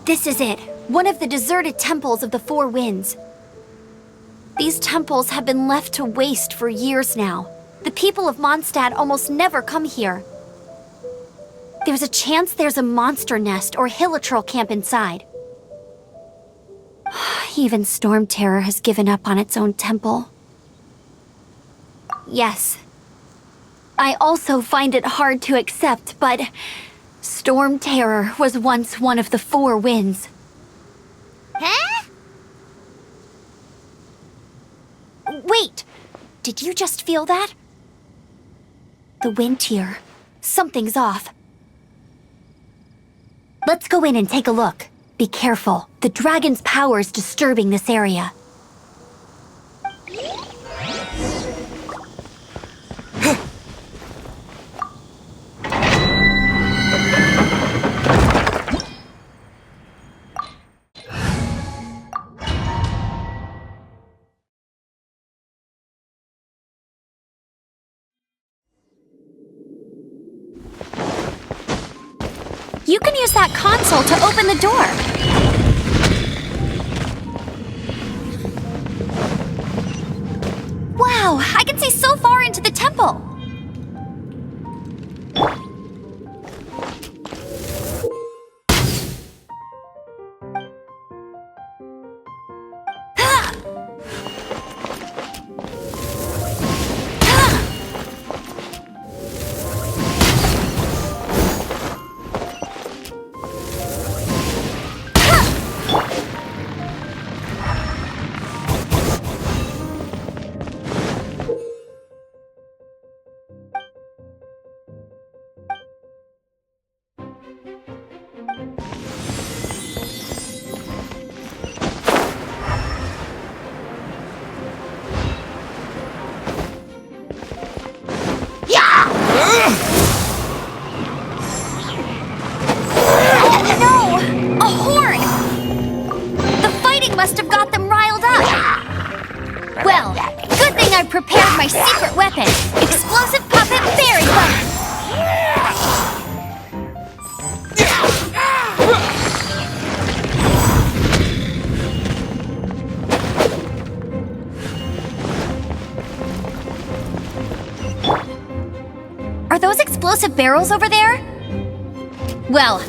This is it, one of the deserted temples of the Four Winds. These temples have been left to waste for years now. The people of Mondstadt almost never come here. There's a chance there's a monster nest or hilitrol camp inside. Even Storm Terror has given up on its own temple. Yes. I also find it hard to accept, but Storm Terror was once one of the Four Winds. Huh? Wait! Did you just feel that? The wind here. Something's off. Let's go in and take a look. Be careful. The dragon's power is disturbing this area. You can use that console to open the door. Wow, I can see so far into the temple. Must have got them riled up. Well, good thing I prepared my secret weapon, explosive puppet berry button. Are those explosive barrels over there? Well,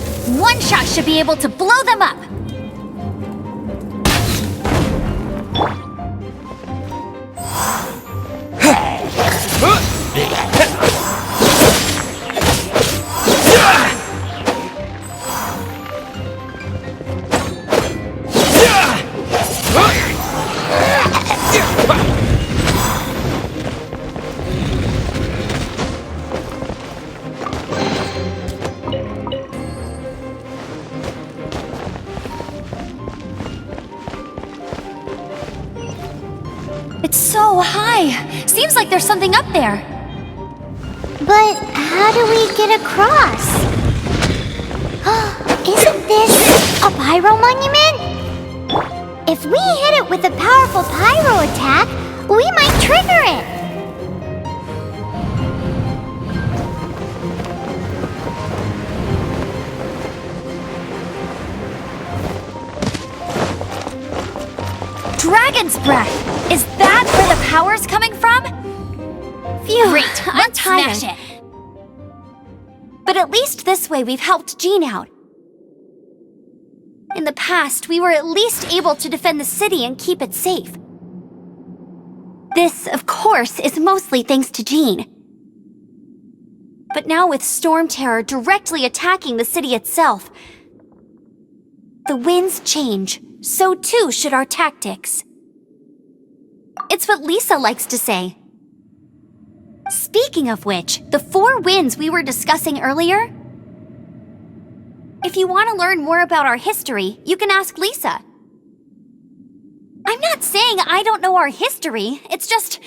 one shot should be able to blow them up. It's so high. Seems like there's something up there. But how do we get across? Isn't this a pyro monument? If we hit it with a powerful pyro attack, we might trigger it. Dragon's breath! Is that where the power's coming from? Phew, Great, I'm tired. smash it. But at least this way we've helped Jean out. In the past, we were at least able to defend the city and keep it safe. This, of course, is mostly thanks to Jean. But now with Storm Terror directly attacking the city itself, the winds change, so too should our tactics. It's what Lisa likes to say. Speaking of which, the Four Winds we were discussing earlier, if you want to learn more about our history, you can ask Lisa. I'm not saying I don't know our history, it's just...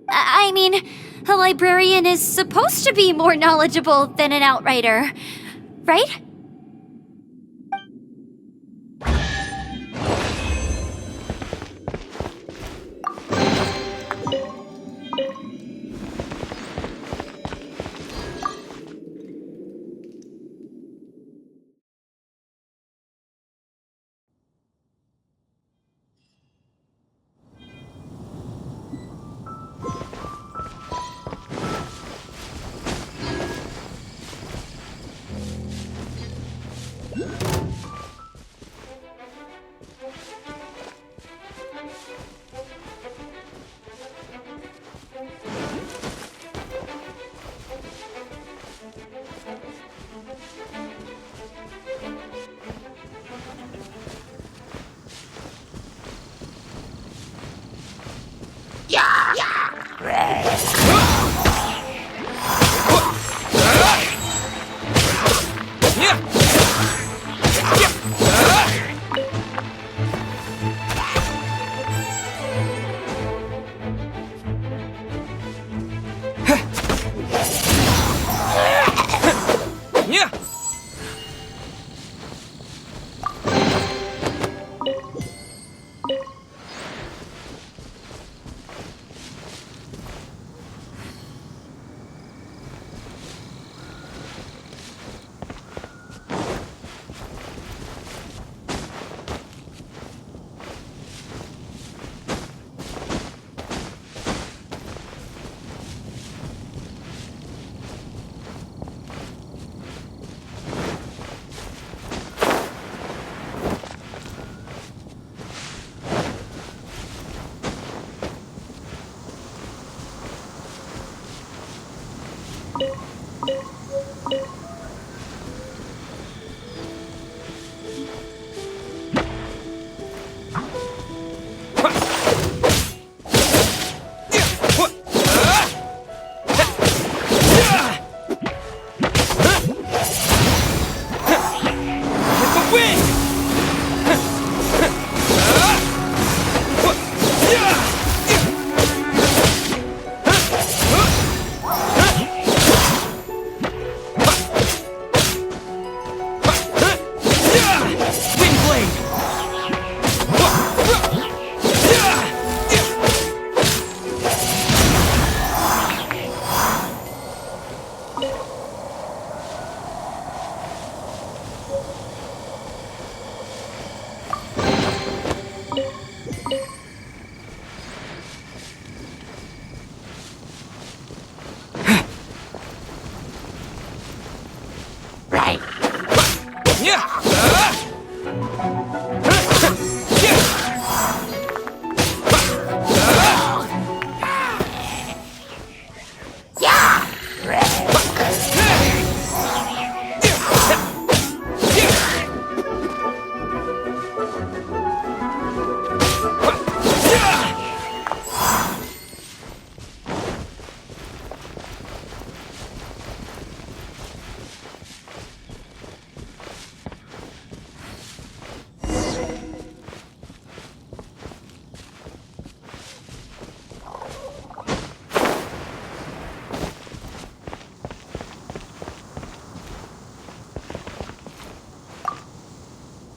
I mean, a librarian is supposed to be more knowledgeable than an outrider, right?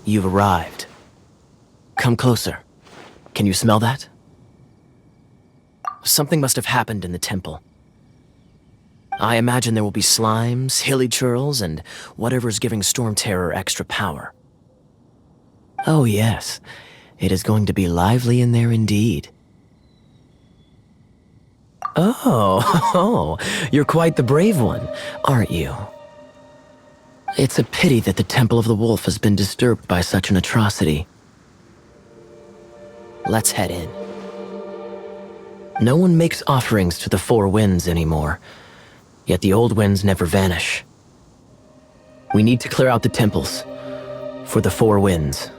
You've arrived. Come closer. Can you smell that? Something must have happened in the temple. I imagine there will be slimes, hilly churls, and whatever's giving Storm Terror extra power. Oh yes, it is going to be lively in there indeed. Oh, you're quite the brave one, aren't you? It's a pity that the Temple of the Wolf has been disturbed by such an atrocity. Let's head in. No one makes offerings to the Four Winds anymore, yet the old winds never vanish. We need to clear out the temples for the Four Winds.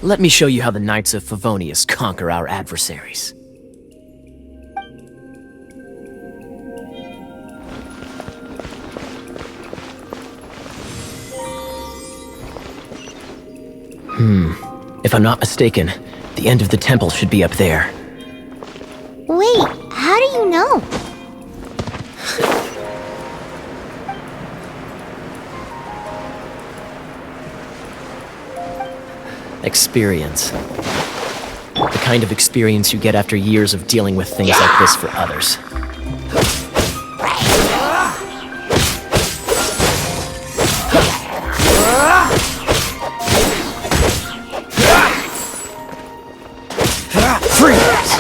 Let me show you how the Knights of Favonius conquer our adversaries. If I'm not mistaken, the end of the temple should be up there. Wait, how do you know? Experience. The kind of experience you get after years of dealing with things like this for others. Freeze!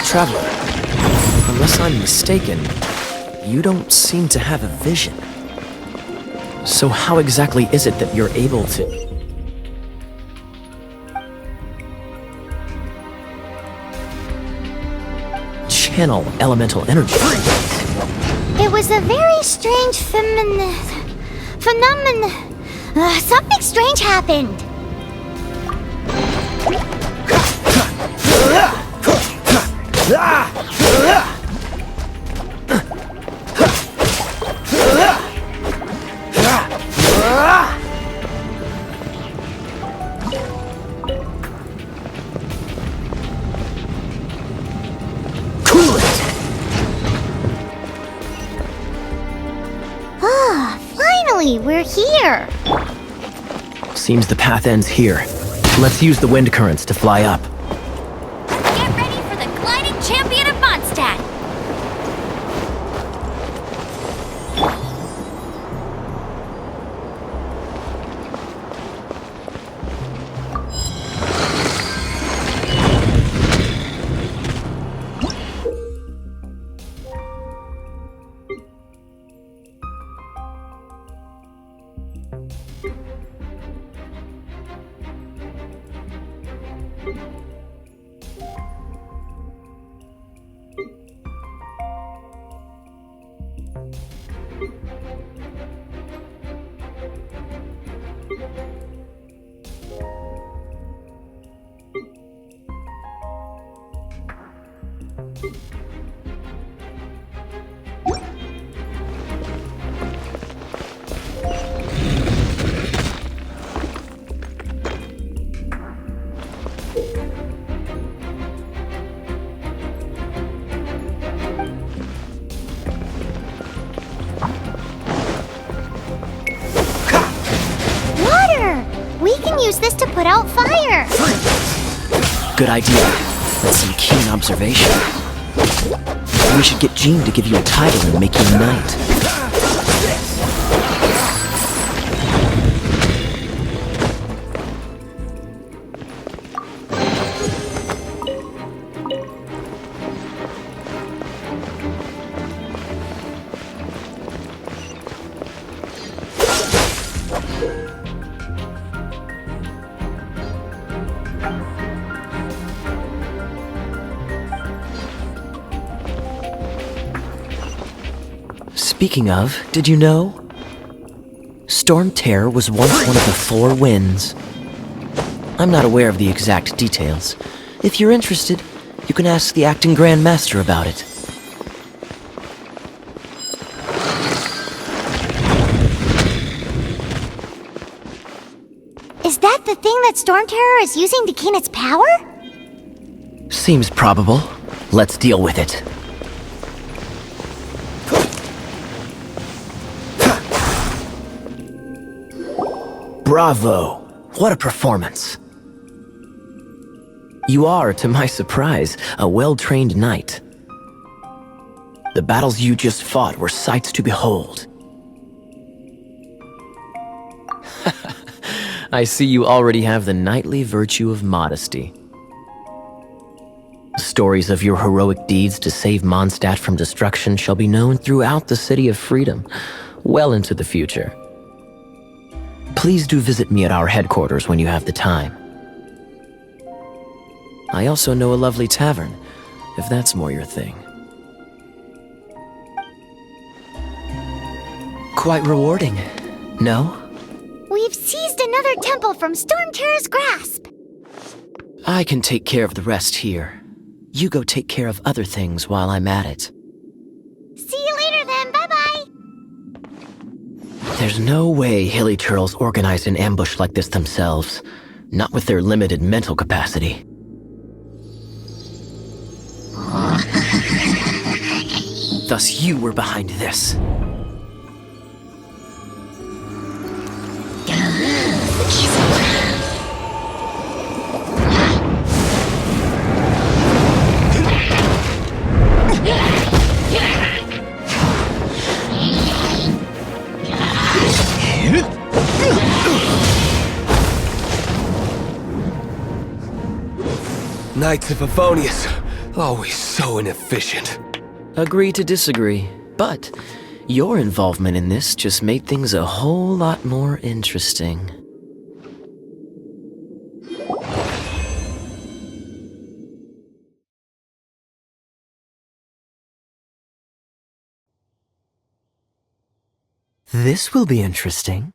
Traveler, unless I'm mistaken, you don't seem to have a vision. So how exactly is it that you're able to... channel elemental energy? It was a very strange phenomenon. Something strange happened. Finally, we're here. Seems the path ends here. Let's use the wind currents to fly up. Get ready for the gliding champion of Mondstadt! use this to put out fire. Good idea. That's some keen observation. We should get Jean to give you a title and make you a knight. Speaking of, did you know? Storm Terror was once one of the 4 winds. I'm not aware of the exact details. If you're interested, you can ask the acting Grand Master about it. Is that the thing that Storm Terror is using to gain its power? Seems probable. Let's deal with it. Bravo! What a performance! You are, to my surprise, a well-trained knight. The battles you just fought were sights to behold. I see you already have the knightly virtue of modesty. Stories of your heroic deeds to save Mondstadt from destruction shall be known throughout the City of Freedom, well into the future. Please do visit me at our headquarters when you have the time. I also know a lovely tavern, if that's more your thing. Quite rewarding, no? We've seized another temple from Storm Terror's grasp. I can take care of the rest here. You go take care of other things while I'm at it. See you later then, bye-bye! There's no way Hilly Turtles organized an ambush like this themselves, not with their limited mental capacity. Thus you were behind this. Knights of Favonius, always so inefficient. Agree to disagree, but your involvement in this just made things a whole lot more interesting. This will be interesting.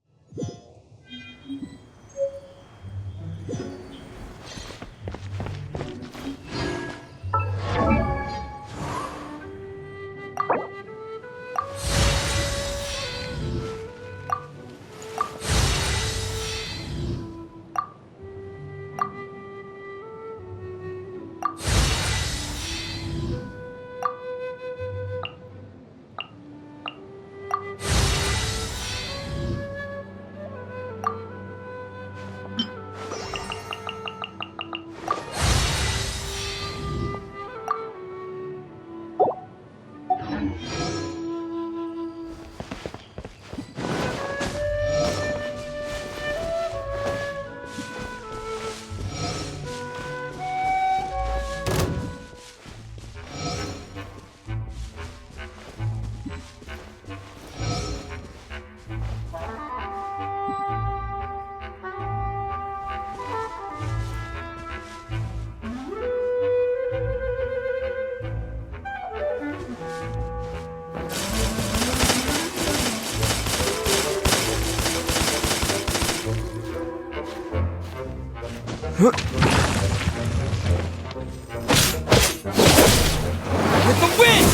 With the wind!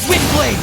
Windblade!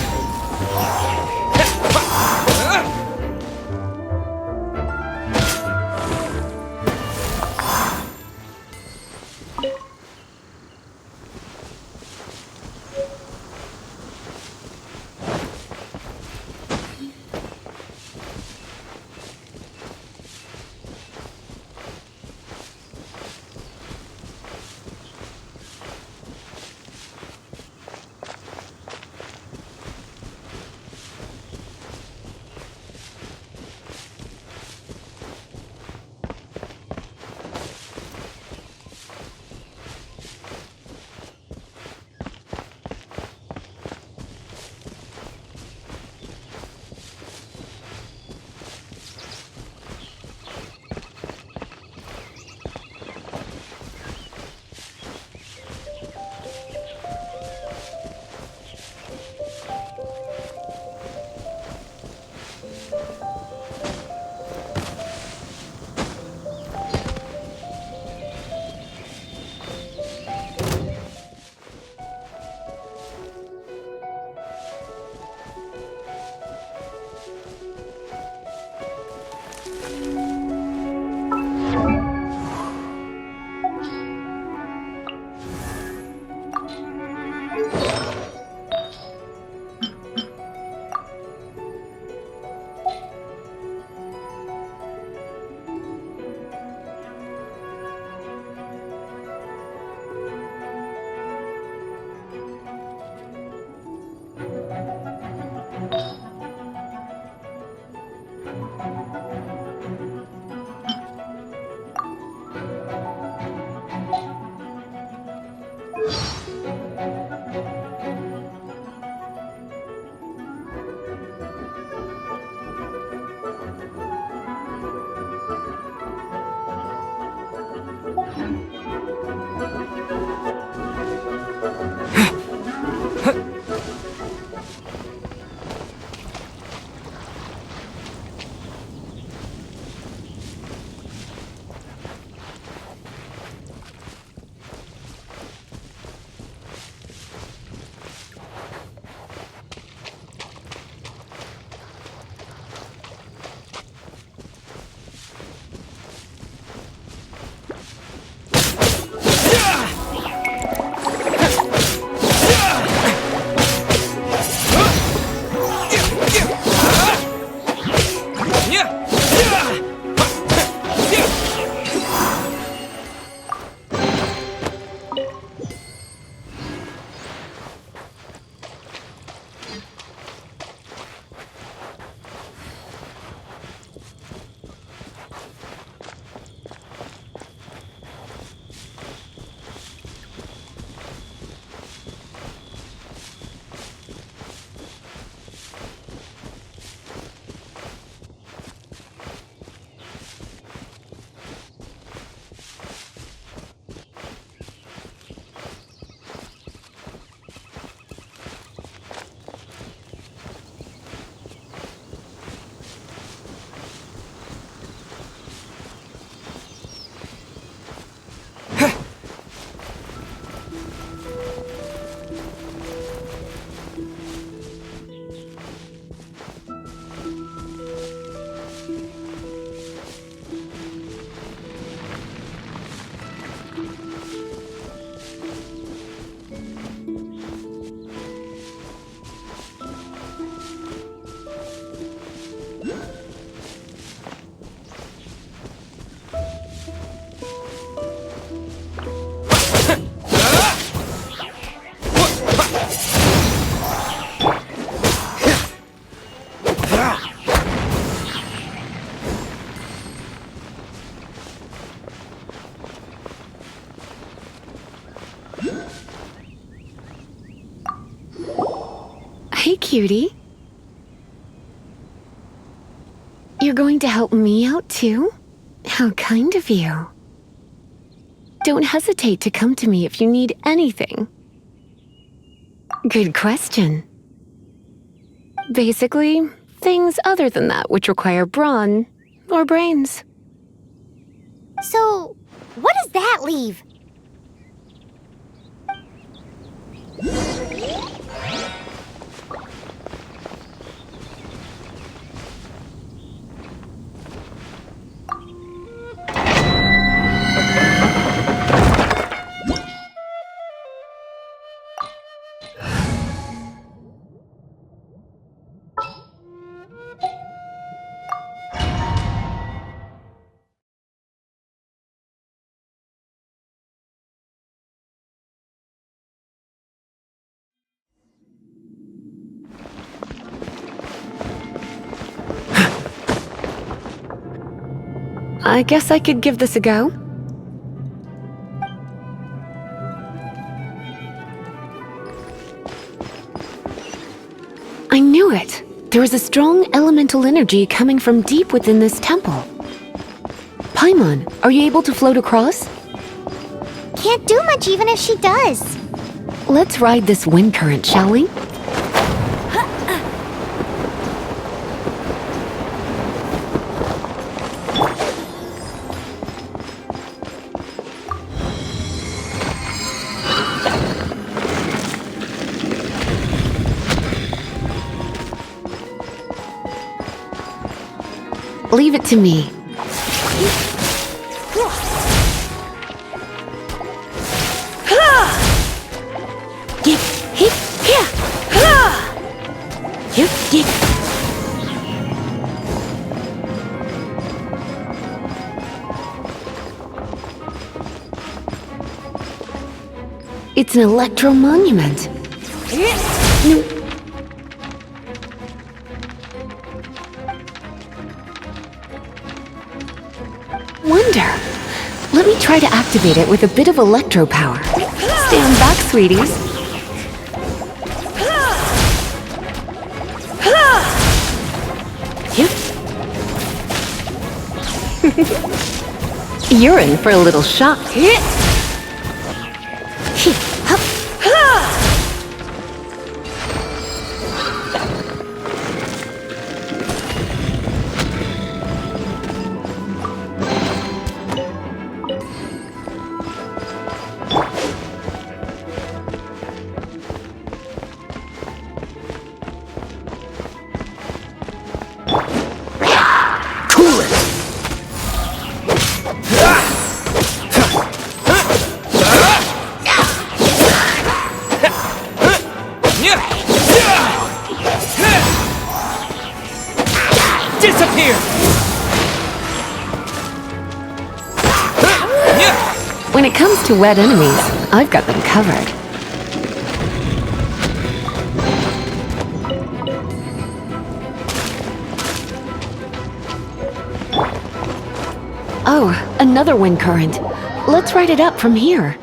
cutie. You're going to help me out too? How kind of you. Don't hesitate to come to me if you need anything. Good question. Basically, things other than that which require brawn or brains. So, what does that leave? I guess I could give this a go. I knew it! There is a strong elemental energy coming from deep within this temple. Paimon, are you able to float across? Can't do much even if she does. Let's ride this wind current, shall we? Leave it to me. It's an electro monument. No. Wonder. Let me try to activate it with a bit of electro power. Stand back, sweeties. You're in for a little shock. Disappear! When it comes to wet enemies, I've got them covered. Oh, another wind current. Let's ride it up from here.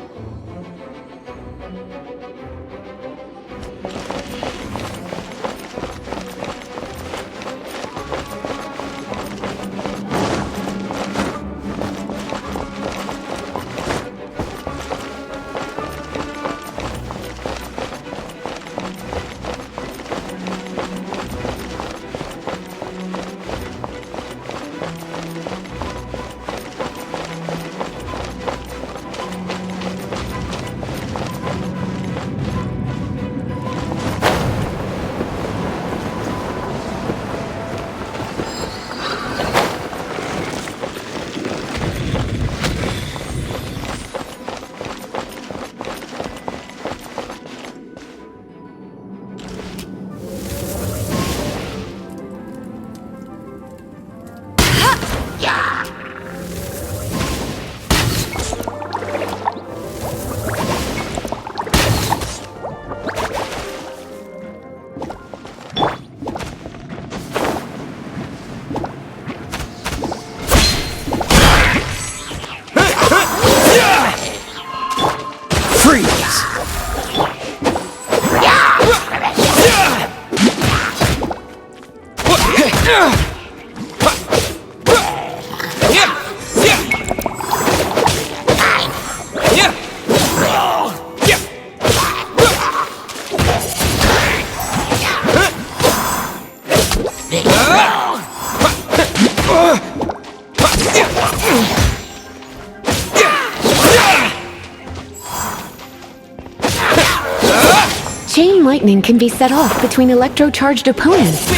Chain lightning can be set off between electro-charged opponents.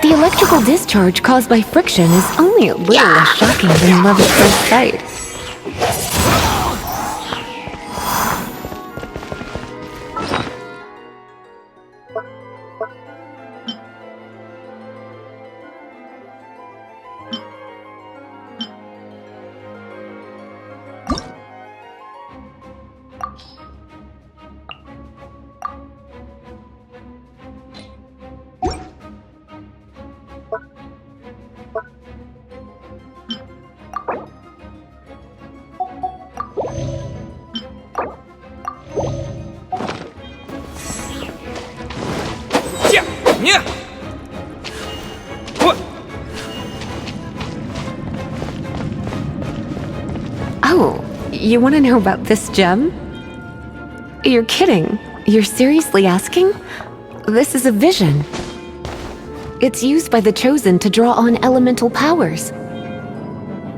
The electrical discharge caused by friction is only a little less shocking than love at first sight. Oh, you want to know about this gem? You're kidding. You're seriously asking? This is a vision. It's used by the Chosen to draw on elemental powers.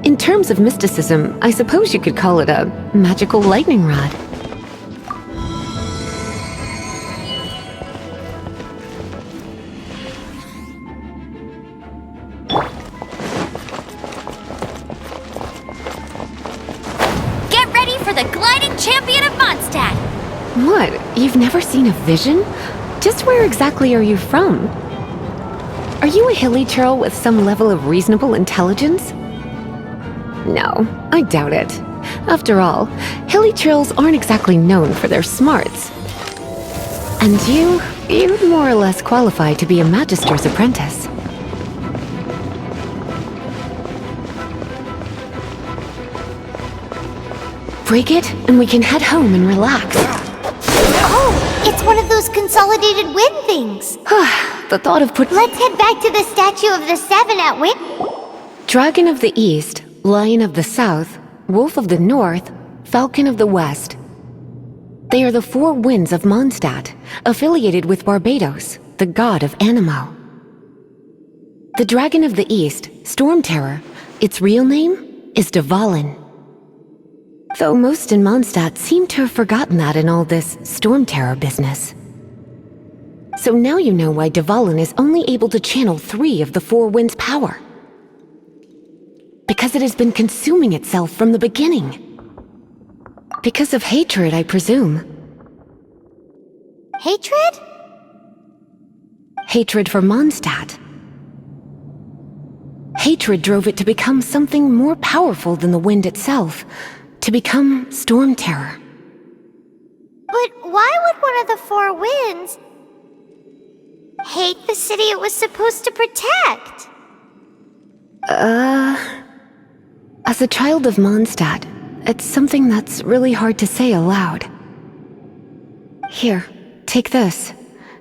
In terms of mysticism, I suppose you could call it a magical lightning rod. Get ready for the gliding champion of Mondstadt! What? You've never seen a vision? Just where exactly are you from? Are you a hilly churl with some level of reasonable intelligence? No, I doubt it. After all, hilly churls aren't exactly known for their smarts. And you'd more or less qualify to be a magister's apprentice. Break it, and we can head home and relax. Oh, it's one of those consolidated wind things. The thought of Let's head back to the statue of the Seven at Wind. Dragon of the East, Lion of the South, Wolf of the North, Falcon of the West. They are the four winds of Mondstadt, affiliated with Barbados, the god of Anemo. The Dragon of the East, Storm Terror, its real name is Dvalin. Though most in Mondstadt seem to have forgotten that in all this Storm Terror business. So now you know why Dvalin is only able to channel 3 of the 4 winds' power. Because it has been consuming itself from the beginning. Because of hatred, I presume. Hatred? Hatred for Mondstadt. Hatred drove it to become something more powerful than the wind itself, to become Storm Terror. But why would one of the 4 winds hate the city it was supposed to protect? As a child of Mondstadt, it's something that's really hard to say aloud. Here, take this.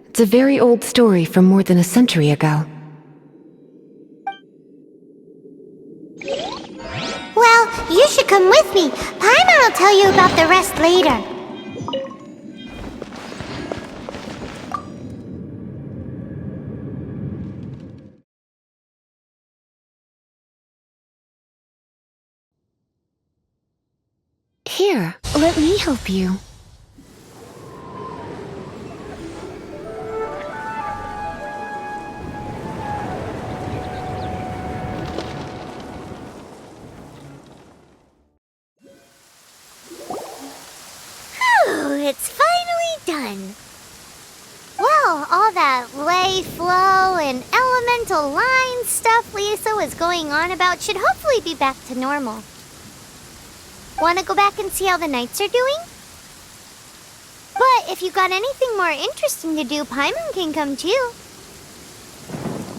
It's a very old story from more than a century ago. Well, you should come with me. Paimon will tell you about the rest later. Here, let me help you. It's finally done. Well, all that lay, flow, and elemental line stuff Lisa was going on about should hopefully be back to normal. Want to go back and see how the knights are doing? But if you got anything more interesting to do, Paimon can come too.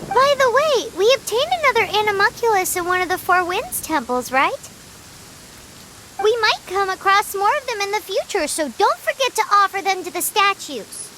By the way, we obtained another Animalculus in one of the 4 Winds temples, right? We might come across more of them in the future, so don't forget to offer them to the statues.